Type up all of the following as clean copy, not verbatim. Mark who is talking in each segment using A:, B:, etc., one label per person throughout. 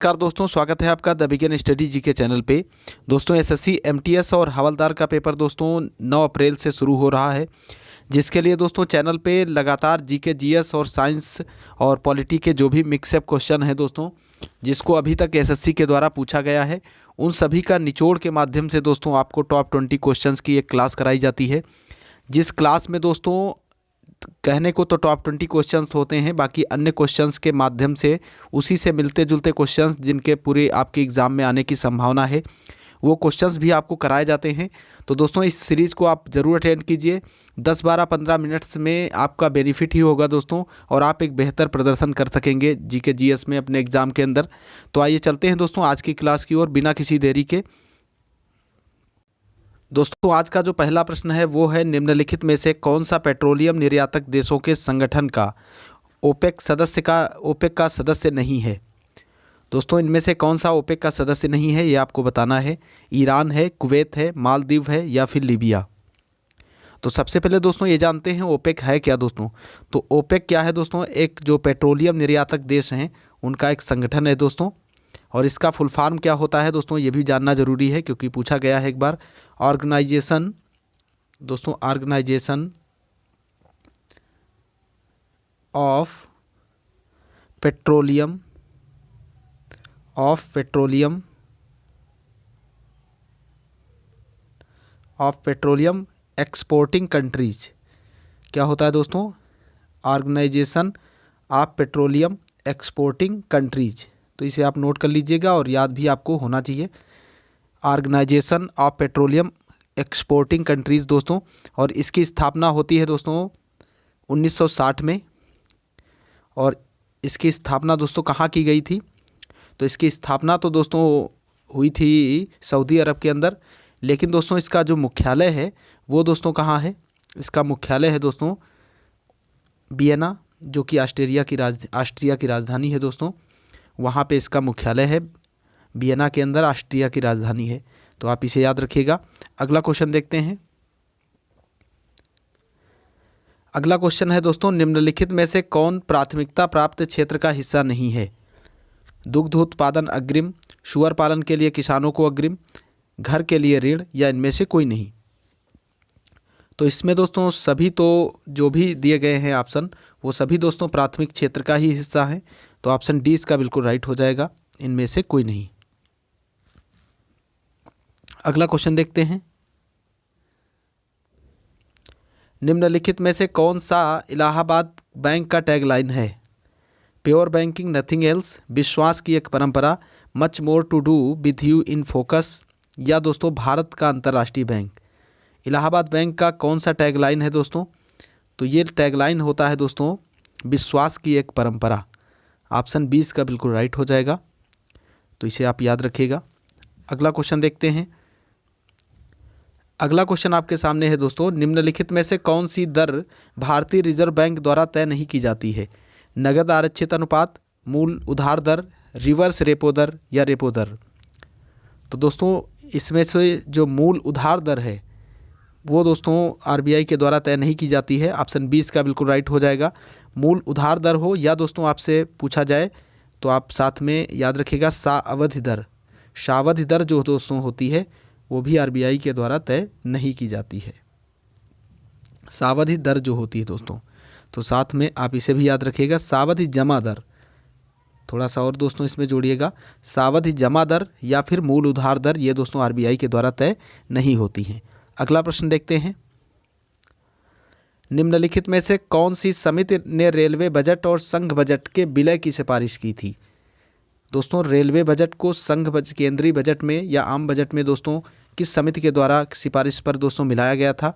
A: नमस्कार दोस्तों, स्वागत है आपका द बिगिन स्टडी जी के चैनल पे। दोस्तों एसएससी एमटीएस और हवलदार का पेपर दोस्तों 9 अप्रैल से शुरू हो रहा है, जिसके लिए दोस्तों चैनल पे लगातार जीके जीएस और साइंस और पॉलिटी के जो भी मिक्सअप क्वेश्चन हैं दोस्तों, जिसको अभी तक एसएससी के द्वारा पूछा गया है, उन सभी का निचोड़ के माध्यम से दोस्तों आपको टॉप 20 क्वेश्चंस की एक क्लास कराई जाती है। जिस क्लास में दोस्तों कहने को तो टॉप 20 क्वेश्चंस होते हैं, बाकी अन्य क्वेश्चंस के माध्यम से उसी से मिलते जुलते क्वेश्चंस जिनके पूरे आपके एग्ज़ाम में आने की संभावना है, वो क्वेश्चंस भी आपको कराए जाते हैं। तो दोस्तों इस सीरीज़ को आप ज़रूर अटेंड कीजिए। 10, 12, 15 मिनट्स में आपका बेनिफिट ही होगा दोस्तों, और आप एक बेहतर प्रदर्शन कर सकेंगे जीके जीएस में अपने एग्ज़ाम के अंदर। तो आइए चलते हैं दोस्तों आज की क्लास की ओर बिना किसी देरी के। दोस्तों आज का जो पहला प्रश्न है वो है, निम्नलिखित में से कौन सा पेट्रोलियम निर्यातक देशों के संगठन का ओपेक का सदस्य नहीं है। दोस्तों इनमें से कौन सा ओपेक का सदस्य नहीं है ये आपको बताना है। ईरान है, कुवैत है, मालदीव है या फिर लीबिया। तो सबसे पहले दोस्तों ये जानते हैं ओपेक है क्या दोस्तों। तो ओपेक क्या है दोस्तों, एक जो पेट्रोलियम निर्यातक देश हैं उनका एक संगठन है दोस्तों, और इसका फुल फॉर्म क्या होता है दोस्तों ये भी जानना ज़रूरी है क्योंकि पूछा गया है एक बार। Organisation of petroleum exporting countries. क्या होता है दोस्तों, organisation of petroleum exporting countries. तो इसे आप नोट कर लीजिएगा और याद भी आपको होना चाहिए, organisation of petroleum exporting countries दोस्तों। और इसकी स्थापना होती है दोस्तों 1960 में। और इसकी स्थापना दोस्तों कहाँ की गई थी, तो इसकी स्थापना तो दोस्तों हुई थी सऊदी अरब के अंदर, लेकिन दोस्तों इसका जो मुख्यालय है वो दोस्तों कहाँ है। इसका मुख्यालय है दोस्तों वियना, जो कि ऑस्ट्रिया की राजधानी है दोस्तों। वहाँ पे इसका मुख्यालय है, वियना के अंदर ऑस्ट्रिया की राजधानी है। तो आप इसे याद रखिएगा। अगला क्वेश्चन देखते हैं। अगला क्वेश्चन है दोस्तों, निम्नलिखित में से कौन प्राथमिकता प्राप्त क्षेत्र का हिस्सा नहीं है। दुग्ध उत्पादन अग्रिम, सूअर पालन के लिए किसानों को अग्रिम, घर के लिए ऋण, या इनमें से कोई नहीं। तो इसमें दोस्तों सभी तो जो भी दिए गए हैं ऑप्शन, वो सभी दोस्तों प्राथमिक क्षेत्र का ही हिस्सा हैं। तो ऑप्शन डी इसका बिल्कुल राइट हो जाएगा, इनमें से कोई नहीं। अगला क्वेश्चन देखते हैं। निम्नलिखित में से कौन सा इलाहाबाद बैंक का टैगलाइन है। प्योर बैंकिंग नथिंग एल्स, विश्वास की एक परंपरा, much more to do with you in focus, या दोस्तों भारत का अंतर्राष्ट्रीय बैंक। इलाहाबाद बैंक का कौन सा टैगलाइन है दोस्तों, तो ये टैगलाइन होता है दोस्तों विश्वास की एक परंपरा। ऑप्शन 20 का बिल्कुल राइट हो जाएगा, तो इसे आप याद रखिएगा। अगला क्वेश्चन देखते हैं। अगला क्वेश्चन आपके सामने है दोस्तों, निम्नलिखित में से कौन सी दर भारतीय रिजर्व बैंक द्वारा तय नहीं की जाती है। नगद आरक्षित अनुपात, मूल उधार दर, रिवर्स रेपो दर, या रेपो दर। तो दोस्तों इसमें से जो मूल उधार दर है वो दोस्तों आरबीआई के द्वारा तय नहीं की जाती है। ऑप्शन 20 का बिल्कुल राइट हो जाएगा। मूल उधार दर हो या दोस्तों आपसे पूछा जाए तो आप साथ में याद रखिएगा सावधि दर। सावधि दर जो दोस्तों होती है वो भी आरबीआई के द्वारा तय नहीं की जाती है। सावधि दर जो होती है दोस्तों, तो साथ में आप इसे भी याद रखिएगा, सावधि जमा दर। थोड़ा सा और दोस्तों इसमें जोड़िएगा, सावधि जमा दर या फिर मूल उधार दर, ये दोस्तों आरबीआई के द्वारा तय नहीं होती हैं। अगला प्रश्न देखते हैं। निम्नलिखित में से कौन सी समिति ने रेलवे बजट और संघ बजट के विलय की सिफारिश की थी। दोस्तों रेलवे बजट को केंद्रीय बजट में या आम बजट में दोस्तों किस समिति के द्वारा सिफारिश पर दोस्तों मिलाया गया था,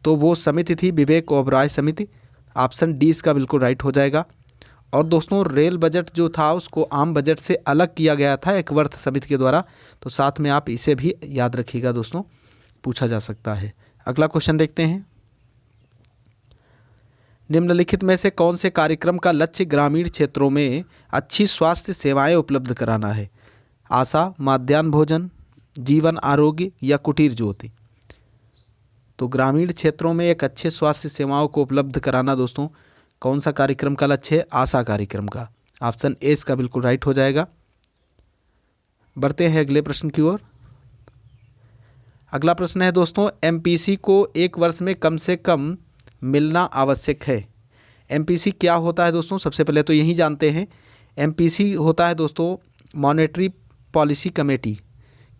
A: तो वो समिति थी विवेक ओबरॉय समिति। ऑप्शन डी इसका बिल्कुल राइट हो जाएगा। और दोस्तों रेल बजट जो था उसको आम बजट से अलग किया गया था एकवर्थ समिति के द्वारा, तो साथ में आप इसे भी याद रखिएगा दोस्तों, पूछा जा सकता है। अगला क्वेश्चन देखते हैं। निम्नलिखित में से कौन से कार्यक्रम का लक्ष्य ग्रामीण क्षेत्रों में अच्छी स्वास्थ्य सेवाएं उपलब्ध कराना है। आशा, माध्याह्न भोजन, जीवन आरोग्य, या कुटीर ज्योति। तो ग्रामीण क्षेत्रों में एक अच्छे स्वास्थ्य सेवाओं को उपलब्ध कराना दोस्तों कौन सा कार्यक्रम का लक्ष्य है। आशा कार्यक्रम का। ऑप्शन ए इसका बिल्कुल राइट हो जाएगा। बढ़ते हैं अगले प्रश्न की ओर। अगला प्रश्न है दोस्तों, एमपीसी को एक वर्ष में कम से कम मिलना आवश्यक है। एमपीसी क्या होता है दोस्तों, सबसे पहले तो यही जानते हैं। एमपीसी होता है दोस्तों मॉनेटरी पॉलिसी कमेटी।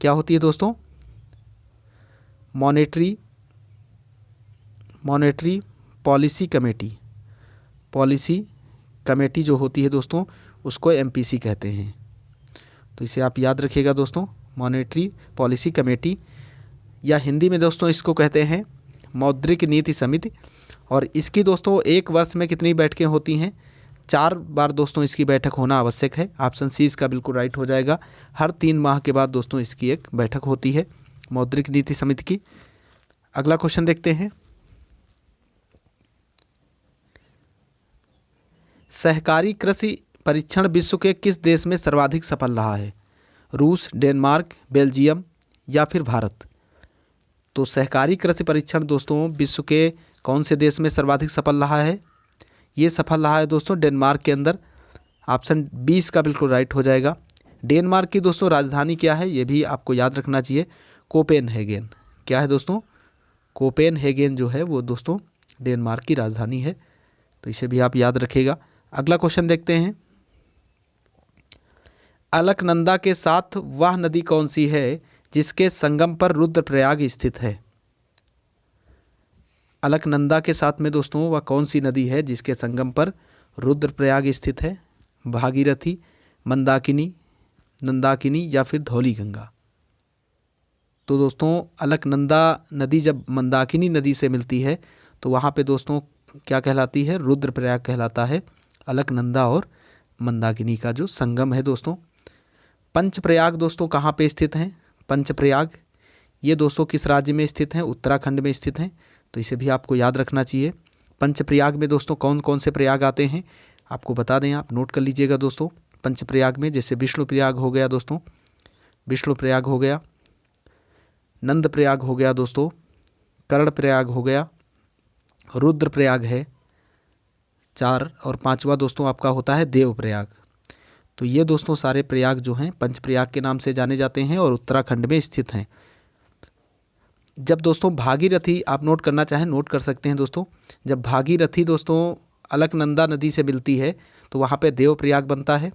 A: क्या होती है दोस्तों? Monetary policy committee. Policy committee जो होती है दोस्तों उसको एमपीसी कहते हैं। तो इसे आप याद रखिएगा दोस्तों, मॉनेटरी पॉलिसी कमेटी, या हिंदी में दोस्तों इसको कहते हैं मौद्रिक नीति समिति। और इसकी दोस्तों एक वर्ष में कितनी बैठकें होती हैं? 4 बार दोस्तों इसकी बैठक होना आवश्यक है। ऑप्शन सी इसका बिल्कुल राइट हो जाएगा। हर 3 माह के बाद दोस्तों इसकी एक बैठक होती है मौद्रिक नीति समिति की। अगला क्वेश्चन देखते हैं। सहकारी कृषि परीक्षण विश्व के किस देश में सर्वाधिक सफल रहा है? रूस, डेनमार्क, बेल्जियम या फिर भारत? तो सहकारी कृषि परीक्षण दोस्तों विश्व के कौन से देश में सर्वाधिक सफल रहा है? ये सफल रहा है दोस्तों डेनमार्क के अंदर। ऑप्शन 20 का बिल्कुल राइट हो जाएगा। डेनमार्क की दोस्तों राजधानी क्या है, ये भी आपको याद रखना चाहिए, कोपेनहेगन। क्या है दोस्तों? कोपेनहेगन जो है वो दोस्तों डेनमार्क की राजधानी है। तो इसे भी आप याद रखिएगा। अगला क्वेश्चन देखते हैं। अलकनंदा के साथ वह नदी कौन सी है जिसके संगम पर रुद्रप्रयाग स्थित है? अलकनंदा के साथ में दोस्तों वह कौन सी नदी है जिसके संगम पर रुद्रप्रयाग स्थित है? भागीरथी, मंदाकिनी, नंदाकिनी या फिर धौली गंगा? तो दोस्तों अलकनंदा नदी जब मंदाकिनी नदी से मिलती है तो वहाँ पे दोस्तों क्या कहलाती है? रुद्रप्रयाग कहलाता है। अलकनंदा और मंदाकिनी का जो संगम है दोस्तों। पंचप्रयाग दोस्तों कहाँ पे स्थित हैं? पंचप्रयाग ये दोस्तों किस राज्य में स्थित हैं? उत्तराखंड में स्थित हैं। तो इसे भी आपको याद रखना चाहिए। पंचप्रयाग में दोस्तों कौन कौन से प्रयाग आते हैं आपको बता दें, आप नोट कर लीजिएगा दोस्तों। पंचप्रयाग में जैसे विष्णु प्रयाग हो गया दोस्तों, विष्णु प्रयाग हो गया, नंद प्रयाग हो गया दोस्तों, कर्ण प्रयाग हो गया, रुद्र प्रयाग है 4, और 5वां दोस्तों आपका होता है देव प्रयाग। तो ये दोस्तों सारे प्रयाग जो हैं पंचप्रयाग के नाम से जाने जाते हैं और उत्तराखंड में स्थित हैं। जब दोस्तों भागीरथी आप नोट करना चाहें नोट कर सकते हैं दोस्तों। जब भागीरथी दोस्तों अलकनंदा नदी से मिलती है तो वहाँ पे देव प्रयाग बनता है।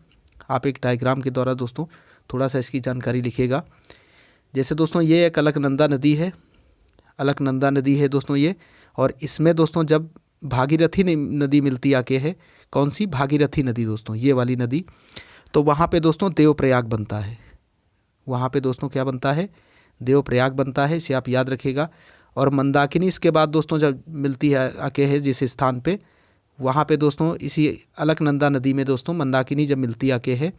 A: आप एक डायग्राम के द्वारा दोस्तों थोड़ा सा इसकी जानकारी लिखिएगा। जैसे दोस्तों ये एक अलकनंदा नदी है, अलकनंदा नदी है दोस्तों ये, और इसमें दोस्तों जब भागीरथी नदी मिलती आके है, कौन सी? भागीरथी नदी दोस्तों, ये वाली नदी, तो वहाँ पे दोस्तों देवप्रयाग बनता है। वहाँ पे दोस्तों क्या बनता है? देवप्रयाग बनता है। इसे आप याद रखिएगा। और मंदाकिनी इसके बाद दोस्तों जब मिलती है आके है जिस स्थान पे, वहाँ पे दोस्तों इसी अलकनंदा नदी में दोस्तों मंदाकिनी जब मिलती आके है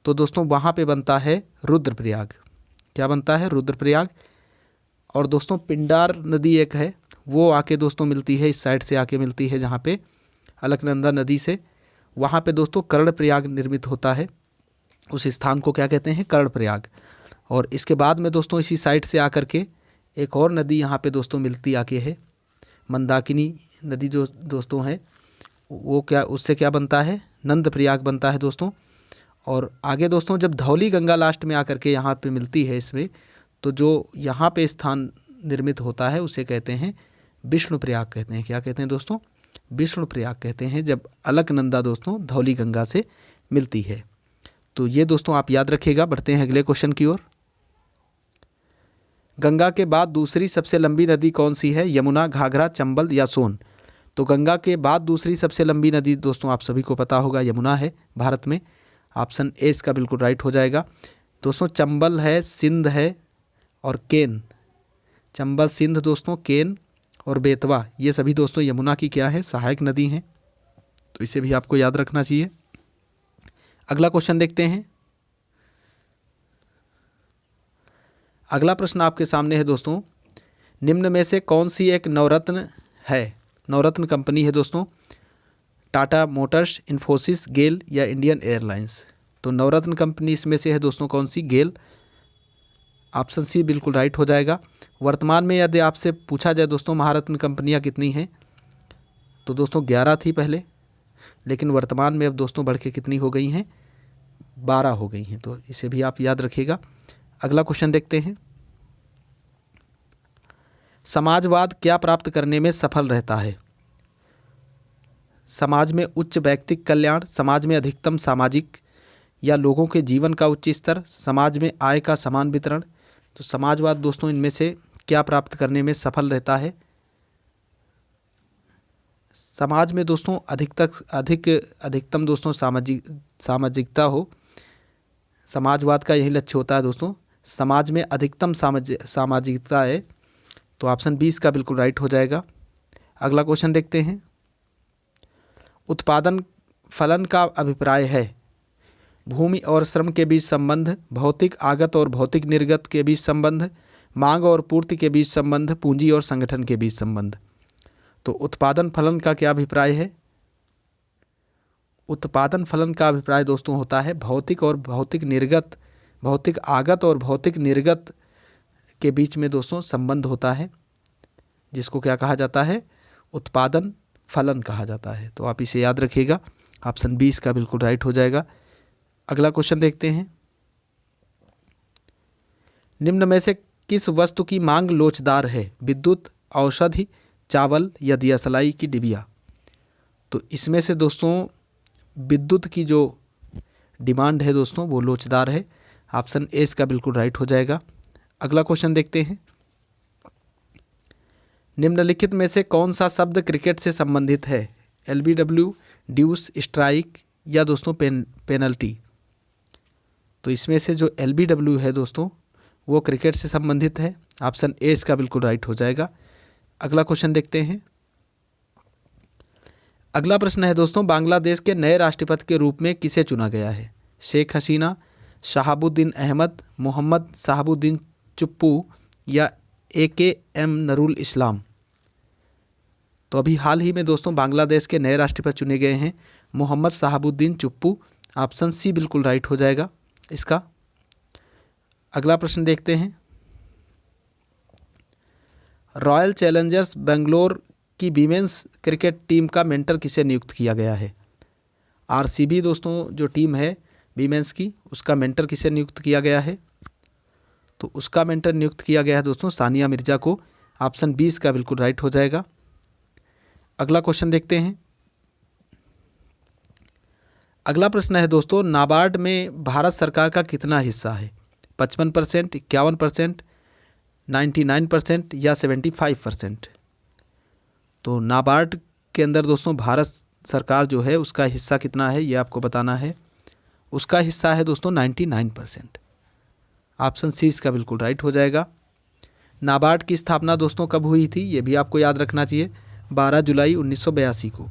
A: तो दोस्तों वहाँ पे बनता है रुद्रप्रयाग। क्या बनता है? रुद्रप्रयाग। और दोस्तों पिंडार नदी एक है, वो आके दोस्तों मिलती है, इस साइड से आके मिलती है जहाँ पे अलकनंदा नदी से, वहाँ पे दोस्तों कर्णप्रयाग निर्मित होता है। उस स्थान को क्या कहते हैं? कर्णप्रयाग। और इसके बाद में दोस्तों इसी साइड से आकर के एक और नदी यहाँ पे दोस्तों मिलती आके है, मंदाकिनी नदी जो दोस्तों है वो क्या, उससे क्या बनता है? नंद प्रयाग बनता है दोस्तों। और आगे दोस्तों जब धौली गंगा लास्ट में आकर के यहाँ पे मिलती है इसमें, तो जो यहाँ पे स्थान निर्मित होता है उसे कहते हैं विष्णु प्रयाग कहते हैं। क्या कहते हैं दोस्तों? विष्णु प्रयाग कहते हैं, जब अलकनंदा दोस्तों धौली गंगा से मिलती है। तो ये दोस्तों आप याद रखिएगा। बढ़ते हैं अगले क्वेश्चन की ओर। गंगा के बाद दूसरी सबसे लंबी नदी कौन सी है? यमुना, घाघरा, चंबल या सोन? तो गंगा के बाद दूसरी सबसे लंबी नदी दोस्तों आप सभी को पता होगा यमुना है भारत में। ऑप्शन ए इसका बिल्कुल राइट हो जाएगा दोस्तों। चंबल है, सिंध है और केन। चंबल, सिंध दोस्तों, केन और बेतवा, ये सभी दोस्तों यमुना की क्या है? सहायक नदी हैं। तो इसे भी आपको याद रखना चाहिए। अगला क्वेश्चन देखते हैं। अगला प्रश्न आपके सामने है दोस्तों, निम्न में से कौन सी एक नवरत्न है? नवरत्न कंपनी है दोस्तों, टाटा मोटर्स, इन्फोसिस, गेल या इंडियन एयरलाइंस? तो नवरत्न कंपनी इसमें से है दोस्तों कौन सी? गेल। ऑप्शन सी बिल्कुल राइट हो जाएगा। वर्तमान में यदि आपसे पूछा जाए दोस्तों महारत्न कंपनियां कितनी हैं, तो दोस्तों 11 थी पहले, लेकिन वर्तमान में अब दोस्तों बढ़ के कितनी हो गई हैं? 12 हो गई हैं, तो इसे भी आप याद रखिएगा। अगला क्वेश्चन देखते हैं। समाजवाद क्या प्राप्त करने में सफल रहता है? समाज में उच्च व्यक्तिगत कल्याण, समाज में अधिकतम सामाजिक या लोगों के जीवन का उच्च स्तर, समाज में आय का समान वितरण। तो समाजवाद दोस्तों इनमें से क्या प्राप्त करने में सफल रहता है? समाज में दोस्तों अधिकतम दोस्तों सामाजिकता हो, समाजवाद का यही लक्ष्य होता है दोस्तों। समाज में अधिकतम सामाजिकता है, तो ऑप्शन 20 का बिल्कुल राइट हो जाएगा। अगला क्वेश्चन देखते हैं। उत्पादन फलन का अभिप्राय है भूमि और श्रम के बीच संबंध, भौतिक आगत और भौतिक निर्गत के बीच संबंध, मांग और पूर्ति के बीच संबंध, पूंजी और संगठन के बीच संबंध। तो उत्पादन फलन का क्या अभिप्राय है? उत्पादन फलन का अभिप्राय दोस्तों होता है भौतिक और भौतिक निर्गत, भौतिक आगत और भौतिक निर्गत के बीच में दोस्तों संबंध होता है, जिसको क्या कहा जाता है? उत्पादन फलन कहा जाता है। तो आप इसे याद रखिएगा, ऑप्शन 20 का बिल्कुल राइट हो जाएगा। अगला क्वेश्चन देखते हैं। निम्न में से किस वस्तु की मांग लोचदार है? विद्युत, औषधि, चावल या दियासलाई की डिबिया। तो इसमें से दोस्तों विद्युत की जो डिमांड है दोस्तों वो लोचदार है, ऑप्शन ए इसका बिल्कुल राइट हो जाएगा। अगला क्वेश्चन देखते हैं। निम्नलिखित में से कौन सा शब्द क्रिकेट से संबंधित है? एलबीडब्ल्यू, ड्यूस, स्ट्राइक या दोस्तों पेनल्टी। तो इसमें से जो एलबीडब्ल्यू है दोस्तों वो क्रिकेट से संबंधित है, ऑप्शन ए इसका बिल्कुल राइट हो जाएगा। अगला क्वेश्चन देखते हैं। अगला प्रश्न है दोस्तों, बांग्लादेश के नए राष्ट्रपति के रूप में किसे चुना गया है? शेख हसीना, शहाबुद्दीन अहमद, मोहम्मद शहाबुद्दीन चुप्पू या AKM नरूल इस्लाम। तो अभी हाल ही में दोस्तों बांग्लादेश के नए राष्ट्रपति चुने गए हैं मोहम्मद शहाबुद्दीन चुप्पू, ऑप्शन सी बिल्कुल राइट हो जाएगा इसका। अगला प्रश्न देखते हैं। रॉयल चैलेंजर्स बेंगलोर की वीमेंस क्रिकेट टीम का मेंटर किसे नियुक्त किया गया है? RCB दोस्तों जो टीम है वीमेंस की, उसका मेंटर किसे नियुक्त किया गया है? तो उसका मेंटर नियुक्त किया गया है दोस्तों सानिया मिर्जा को, ऑप्शन 20 का बिल्कुल राइट हो जाएगा। अगला क्वेश्चन देखते हैं। अगला प्रश्न है दोस्तों, नाबार्ड में भारत सरकार का कितना हिस्सा है? 55%, 51%, 99% या 75%। तो नाबार्ड के अंदर दोस्तों भारत सरकार जो है उसका हिस्सा कितना है ये आपको बताना है। उसका हिस्सा है दोस्तों 99%, ऑप्शन सी इसका बिल्कुल राइट हो जाएगा। नाबार्ड की स्थापना दोस्तों कब हुई थी ये भी आपको याद रखना चाहिए, 12 जुलाई 1982 को।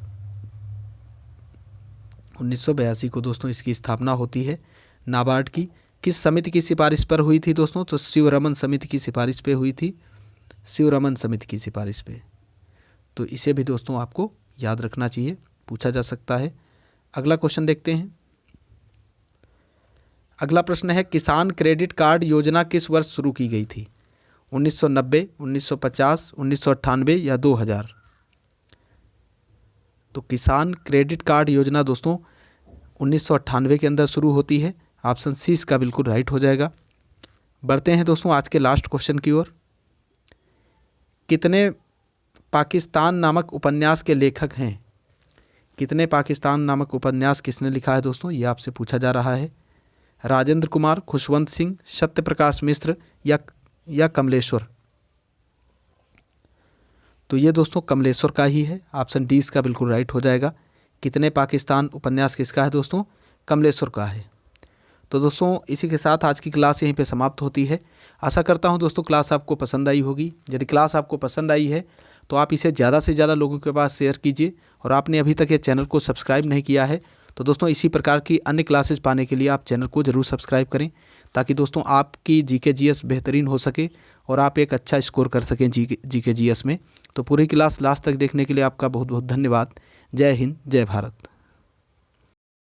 A: 1982 को दोस्तों इसकी स्थापना होती है नाबार्ड की। किस समिति की सिफारिश पर हुई थी दोस्तों? तो शिवरमन समिति की सिफारिश पे हुई थी, शिवरमन समिति की सिफारिश पे। तो इसे भी दोस्तों आपको याद रखना चाहिए, पूछा जा सकता है। अगला क्वेश्चन देखते हैं। अगला प्रश्न है, किसान क्रेडिट कार्ड योजना किस वर्ष शुरू की गई थी? 1990, 1950, 1998 या 2000। तो किसान क्रेडिट कार्ड योजना दोस्तों 1998 के अंदर शुरू होती है, ऑप्शन सी इसका बिल्कुल राइट हो जाएगा। बढ़ते हैं दोस्तों आज के लास्ट क्वेश्चन की ओर। कितने पाकिस्तान नामक उपन्यास के लेखक हैं? कितने पाकिस्तान नामक उपन्यास किसने लिखा है दोस्तों ये आपसे पूछा जा रहा है। राजेंद्र कुमार, खुशवंत सिंह, सत्यप्रकाश मिश्र या कमलेश्वर। तो ये दोस्तों कमलेश्वर का ही है, ऑप्शन डी इसका बिल्कुल राइट हो जाएगा। कितने पाकिस्तान उपन्यास किसका है दोस्तों? कमलेश्वर का है। तो दोस्तों इसी के साथ आज की क्लास यहीं पे समाप्त होती है। आशा करता हूँ दोस्तों क्लास आपको पसंद आई होगी। यदि क्लास आपको पसंद आई है तो आप इसे ज़्यादा से ज़्यादा लोगों के पास शेयर कीजिए, और आपने अभी तक ये चैनल को सब्सक्राइब नहीं किया है तो दोस्तों इसी प्रकार की अन्य क्लासेस पाने के लिए आप चैनल को ज़रूर सब्सक्राइब करें, ताकि दोस्तों आपकी जीके जीएस बेहतरीन हो सके और आप एक अच्छा स्कोर कर सकें जीके जीएस में। तो पूरी क्लास लास्ट तक देखने के लिए आपका बहुत बहुत धन्यवाद। जय हिंद, जय भारत।